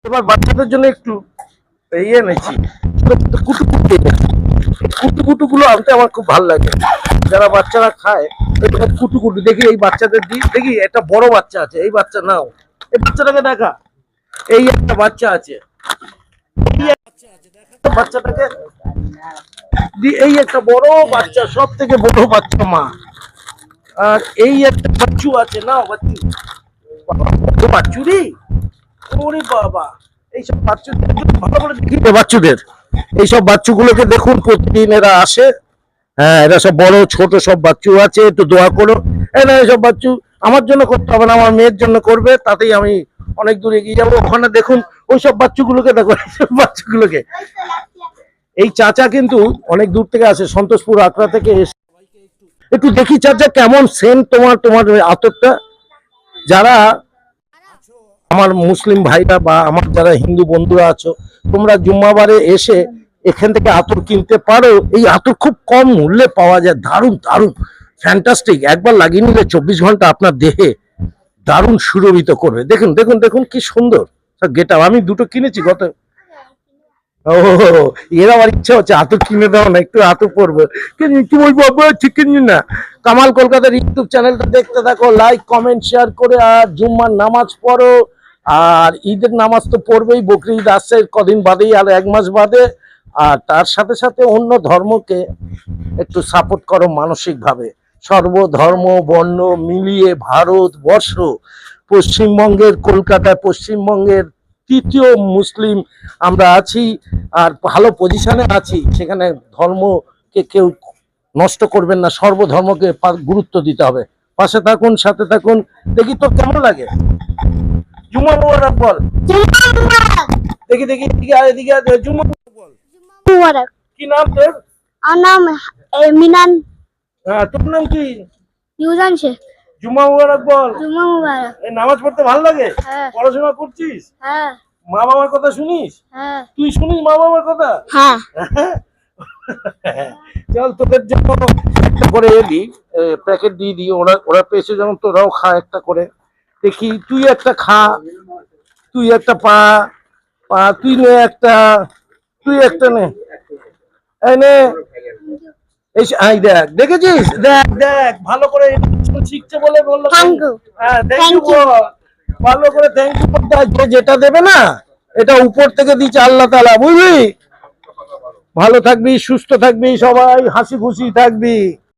এবার বাচ্চাদের জন্য একটু ইয়ে এনেছি, কুটু কুটু এনেছি। কুটু কুটু গুলো আনতে আমার খুব ভালো লাগে, যারা বাচ্চারা খায় এরকম কুটু কুটু। দেখি এই বাচ্চাদের দিই, দেখি একটা বড় বাচ্চা আছে, এই বাচ্চা নাও, এই বাচ্চাটাকে দেখা, এই একটা বাচ্চা আছে, বাচ্চাটাকে এই একটা বড় বাচ্চা, সব থেকে বড় বাচ্চা মা। আর এই একটা বাচ্চু আছে, নাও বাচ্চু, বাচ্চুরি, ওরে বাবা। এইসব বাচ্চুদের ভালো করে দেখি, বাচ্চুদের এইসব বাচ্চুগুলোকে দেখুন, প্রতিদিন এরা আসে। হ্যাঁ, এরা সব বড় ছোট সব বাচ্চু আছে, একটু দোয়া করো। না, এইসব বাচ্চু আমার জন্য করতে হবে না, আমার মেয়ের জন্য করবে, তাতেই আমি অনেক দূর এগিয়ে যাবো। ওখানে দেখুন ওইসব বাচ্চুগুলোকে দেখো, এইসব বাচ্চুগুলোকে। এই চাচা কিন্তু অনেক দূর থেকে আসে, সন্তোষপুর আখড়া থেকে এসে। একটু দেখি চাচা কেমন সেন্ট তোমার তোমার আতরটা। যারা আমার মুসলিম ভাইরা বা আমার যারা হিন্দু বন্ধুরা আছো, তোমরা জুম্মাবারে এসে এখান থেকে আতর কিনতে পারো। এই আতর খুব কম মূল্যে পাওয়া যায়, দারুণ দারুণ ফ্যান্টাস্টিক। একবার লাগিয়ে নিলে 24 ঘন্টা আপনার দেহে দারুণ সুরভিত করবে। দেখুন দেখুন দেখুন কি সুন্দর গেটা। আমি দুটো কিনেছি গত। ও, এর আমার ইচ্ছা হচ্ছে আতর কিনে দাও না, একটু আতর পরবো। কি বলবো, ঠিক কিনি না। কামাল কলকাতার ইউটিউব চ্যানেলটা দেখতে থাকো, লাইক কমেন্ট শেয়ার করে। আর জুম্মার নামাজ পড়ো, আর ঈদের নামাজ তো পড়বেই, বকরি ঈদ আসছে কদিন বাদেই, আর 1 মাস বাদে। আর তার সাথে সাথে অন্য ধর্মকে একটু সাপোর্ট করো মানসিকভাবে। সর্বধর্ম বর্ণ মিলিয়ে ভারতবর্ষ, পশ্চিমবঙ্গের কলকাতায়, পশ্চিমবঙ্গের 3য় মুসলিম আমরা আছি, আর ভালো পজিশনে আছি। সেখানে ধর্মকে কেউ নষ্ট করবেন না, সর্বধর্মকে গুরুত্ব দিতে হবে। পাশে থাকুন, সাথে থাকুন। দেখি তোর কেমন লাগে, জুম্মা মুবারক বল। দেখি দেখি এদিকে আয়, এদিকে আয়, জুম্মা বল। মুবারক। কি নাম তোর? আমার নাম মিনান। হ্যাঁ, তোর নাম কি? ইউজান শেখ। জুম্মা মুবারক বল। জুম্মা মুবারক। এই নামাজ পড়তে ভালো লাগে? হ্যাঁ। পড়াশোনা করছিস? হ্যাঁ। মা বাবার কথা শুনিস? হ্যাঁ। তুই শুনিস মা বাবার কথা? হ্যাঁ। চল, তোদের জন্য একটা করে এলি প্যাকেট দিয়ে দিই। ওরা ওরা পেয়েছে যেমন, তোরাও খা একটা করে। দেখি তুই একটা খা, তুই একটা পা, তুই নে একটা, তুই একটা নে, এই নে। এই দেখ, দেখেছিস? দেখ দেখ ভালো করে শিখছে বলে বললো। হ্যাঁ, থ্যাংক ইউ বল ভালো করে। থ্যাংক ইউ বলতে আসবে, যেটা দেবে না এটা উপর থেকে দিচ্ছে আল্লাহ তাআলা, বুঝলি? ভালো থাকবি, সুস্থ থাকবি, সবাই হাসি খুশি থাকবি।